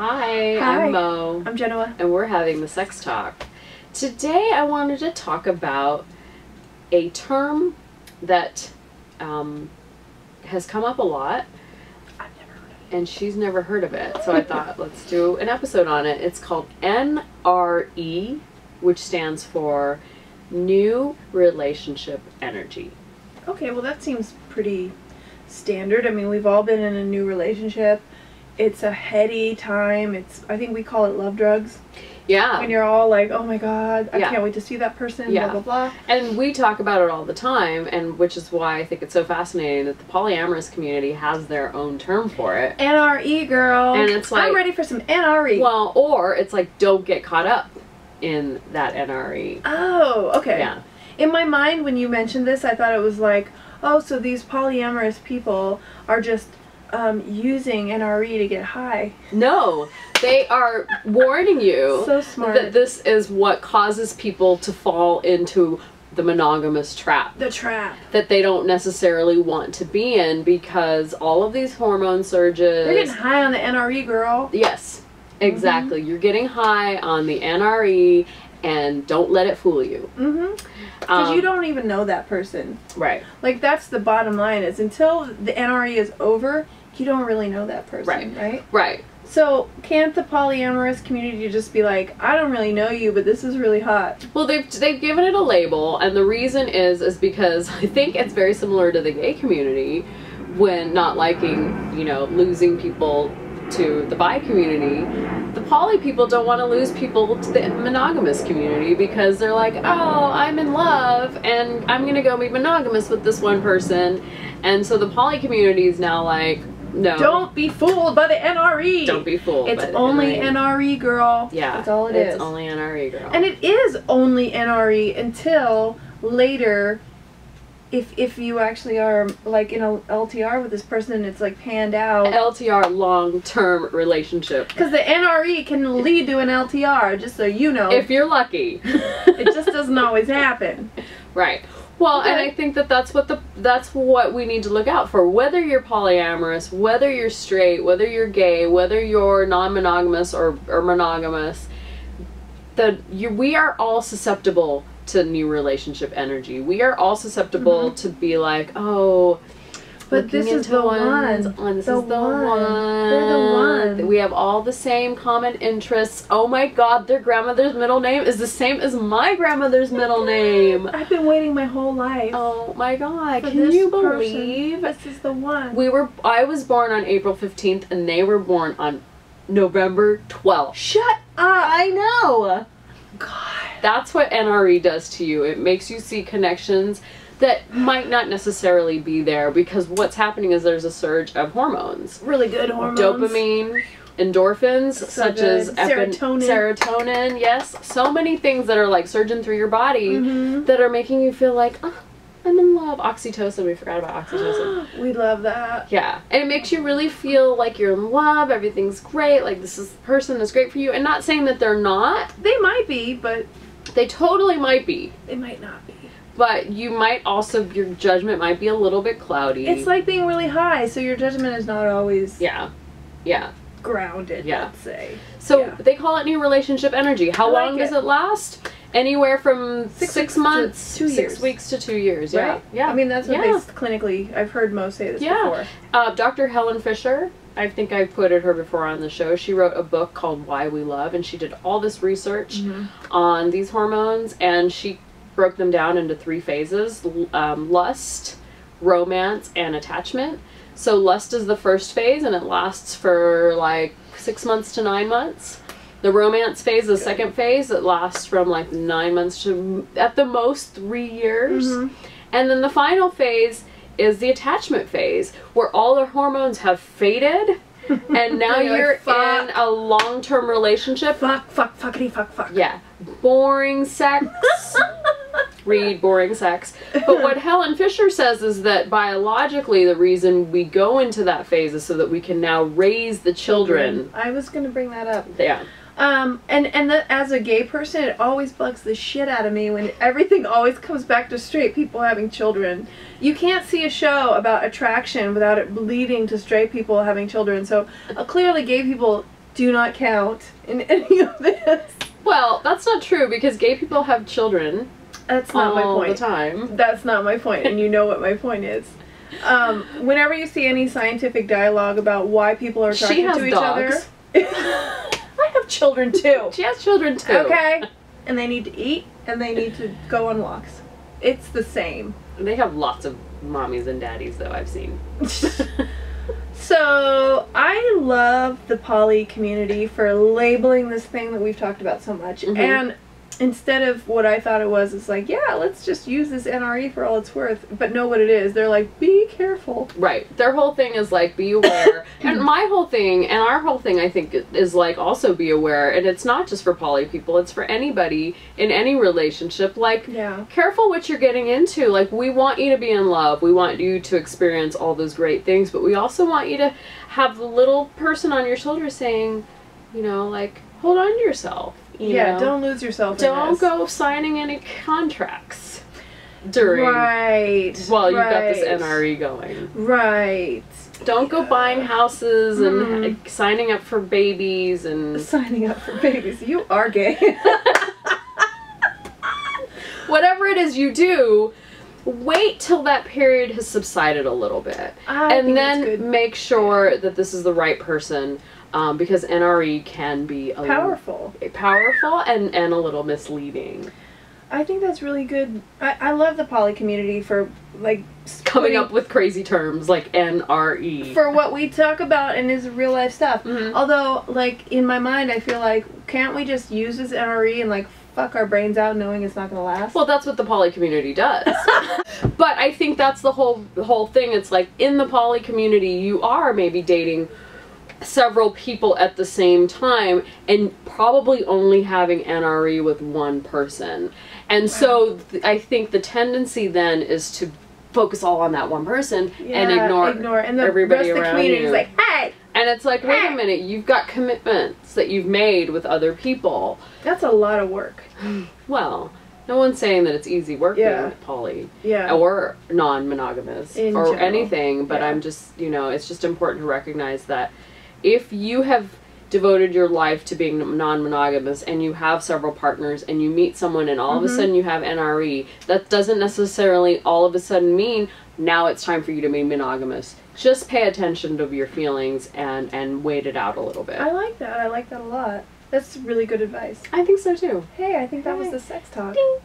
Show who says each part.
Speaker 1: Hi,
Speaker 2: Hi,
Speaker 1: I'm Mo.
Speaker 2: I'm Jenoa.
Speaker 1: And we're having the sex talk. Today I wanted to talk about a term that has come up a lot.
Speaker 2: I've never heard of it.
Speaker 1: And she's never heard of it. So I thought, let's do an episode on it. It's called NRE, which stands for New Relationship Energy.
Speaker 2: Okay, well that seems pretty standard. I mean, we've all been in a new relationship. It's a heady time. I think we call it love drugs.
Speaker 1: Yeah.
Speaker 2: When you're all like, oh my god, I can't wait to see that person,
Speaker 1: yeah.
Speaker 2: blah, blah, blah.
Speaker 1: And we talk about it all the time, and which is why I think it's so fascinating that the polyamorous community has their own term for it.
Speaker 2: NRE, girl.
Speaker 1: And it's like,
Speaker 2: I'm ready for some NRE.
Speaker 1: Well, or it's like, don't get caught up in that NRE.
Speaker 2: Oh, okay.
Speaker 1: Yeah.
Speaker 2: In my mind, when you mentioned this, I thought it was like, oh, so these polyamorous people are just using NRE to get high.
Speaker 1: No, they are warning you
Speaker 2: so smart.
Speaker 1: that this is what causes people to fall into the monogamous trap.
Speaker 2: The trap.
Speaker 1: That they don't necessarily want to be in because all of these hormone surges...
Speaker 2: They're getting high on the NRE, girl.
Speaker 1: Yes, exactly. You're getting high on the NRE and don't let it fool you.
Speaker 2: Because you don't even know that person.
Speaker 1: Right.
Speaker 2: Like, that's the bottom line, is until the NRE is over, you don't really know that person, right?
Speaker 1: Right.
Speaker 2: So, can't the polyamorous community just be like, I don't really know you, but this is really hot?
Speaker 1: Well, they've given it a label, and the reason is because I think it's very similar to the gay community when not liking, you know, losing people to the bi community. The poly people don't want to lose people to the monogamous community because they're like, oh, I'm in love and I'm gonna go be monogamous with this one person. And so the poly community is now like, no,
Speaker 2: don't be fooled by the NRE.
Speaker 1: Don't be fooled.
Speaker 2: It's only NRE, girl.
Speaker 1: Yeah,
Speaker 2: that's all it is.
Speaker 1: It's only NRE, girl.
Speaker 2: And it is only NRE until later. If you actually are like in a LTR with this person and it's like panned out.
Speaker 1: LTR, long-term relationship.
Speaker 2: Because the NRE can lead to an LTR, just so you know.
Speaker 1: If you're lucky.
Speaker 2: It just doesn't always happen.
Speaker 1: Right. Well, and I think that that's what we need to look out for. Whether you're polyamorous, whether you're straight, whether you're gay, whether you're non-monogamous or monogamous, we are all susceptible to new relationship energy. We are all susceptible to be like, oh,
Speaker 2: but this is the one.
Speaker 1: This is the one.
Speaker 2: They're the one.
Speaker 1: We have all the same common interests. Oh my god, their grandmother's middle name is the same as my grandmother's middle name.
Speaker 2: I've been waiting my whole life.
Speaker 1: Oh my god, can you believe?
Speaker 2: This is the one.
Speaker 1: I was born on April 15th and they were born on November 12th.
Speaker 2: Shut up.
Speaker 1: I know.
Speaker 2: God.
Speaker 1: That's what NRE does to you. It makes you see connections that might not necessarily be there because what's happening is there's a surge of hormones.
Speaker 2: Really good hormones.
Speaker 1: Dopamine, endorphins, such as serotonin, yes. So many things that are like surging through your body that are making you feel like, oh, I'm in love. Oxytocin, we forgot about oxytocin.
Speaker 2: We love that.
Speaker 1: Yeah. And it makes you really feel like you're in love, everything's great, like this is the person that's great for you. And not saying that they're not.
Speaker 2: They might be, but...
Speaker 1: They totally might be.
Speaker 2: They might not be.
Speaker 1: But you might also, your judgment might be a little bit cloudy.
Speaker 2: It's like being really high, so your judgment is not always...
Speaker 1: Yeah.
Speaker 2: Grounded, let's say.
Speaker 1: So they call it new relationship energy. How long does it last? Anywhere from 6 months,
Speaker 2: 2 years.
Speaker 1: 6 weeks to 2 years. Yeah,
Speaker 2: right?
Speaker 1: yeah.
Speaker 2: I mean, that's what they clinically. I've heard Mo say this before.
Speaker 1: Dr. Helen Fisher. I think I quoted her before on the show. She wrote a book called Why We Love, and she did all this research on these hormones, and she broke them down into 3 phases: lust, romance, and attachment. So lust is the first phase, and it lasts for like 6 months to 9 months. The romance phase, the second phase, it lasts from like 9 months to at the most 3 years. And then the final phase is the attachment phase, where all the hormones have faded and now you're in a long-term relationship.
Speaker 2: Fuck.
Speaker 1: Yeah. Boring sex. Read boring sex. But what Helen Fisher says is that biologically the reason we go into that phase is so that we can now raise the children.
Speaker 2: I was going to bring that up.
Speaker 1: Yeah.
Speaker 2: As a gay person, it always bugs the shit out of me when everything always comes back to straight people having children. You can't see a show about attraction without it leading to straight people having children. So clearly gay people do not count in any of this.
Speaker 1: Well, that's not true because gay people have children.
Speaker 2: That's not my point.
Speaker 1: All the time.
Speaker 2: That's not my point, and you know what my point is. Whenever you see any scientific dialogue about why people are attracted to each other, I have children too.
Speaker 1: She has children too.
Speaker 2: Okay, and they need to eat and they need to go on walks. It's the same.
Speaker 1: They have lots of mommies and daddies, though, I've seen.
Speaker 2: So, I love the poly community for labeling this thing that we've talked about so much.
Speaker 1: Mm-hmm.
Speaker 2: And instead of what I thought it was, it's like, yeah, let's just use this NRE for all it's worth. But know what it is. They're like, be careful.
Speaker 1: Right. Their whole thing is like, be aware. And my whole thing, and our whole thing, I think, is like, also be aware. And it's not just for poly people. It's for anybody in any relationship. Like,
Speaker 2: yeah.
Speaker 1: Careful what you're getting into. Like, we want you to be in love. We want you to experience all those great things. But we also want you to have the little person on your shoulder saying, you know, like, hold on to yourself. You know?
Speaker 2: Don't lose yourself.
Speaker 1: Don't go signing any contracts during.
Speaker 2: Right.
Speaker 1: Well, you've got this NRE going.
Speaker 2: Right.
Speaker 1: Don't go buying houses and signing up for babies and.
Speaker 2: Signing up for babies. You are gay.
Speaker 1: Whatever it is you do, wait till that period has subsided a little bit. And then make sure that this is the right person. Because NRE can be powerful and a little misleading.
Speaker 2: I think that's really good. I love the poly community for like
Speaker 1: coming up with crazy terms like NRE
Speaker 2: for what we talk about and is real life stuff. Mm-hmm. Although, like in my mind, I feel like can't we just use this NRE and like fuck our brains out knowing it's not gonna last?
Speaker 1: Well, that's what the poly community does. But I think that's the whole thing. It's like in the poly community, you are maybe dating several people at the same time and probably only having NRE with one person. And so I think the tendency then is to focus all on that one person and ignore
Speaker 2: and the
Speaker 1: everybody
Speaker 2: rest of the
Speaker 1: around
Speaker 2: community
Speaker 1: you.
Speaker 2: Is like, hey!
Speaker 1: And it's like, wait a minute, you've got commitments that you've made with other people.
Speaker 2: That's a lot of work.
Speaker 1: Well, no one's saying that it's easy work being poly or non-monogamous or general. Anything, but I'm just, you know, it's just important to recognize that if you have devoted your life to being non-monogamous and you have several partners and you meet someone and all of a sudden you have NRE, that doesn't necessarily all of a sudden mean now it's time for you to be monogamous. Just pay attention to your feelings and wait it out a little bit.
Speaker 2: I like that. I like that a lot. That's really good advice.
Speaker 1: I think so too.
Speaker 2: Hey, I think that was the sex talk.
Speaker 1: Ding.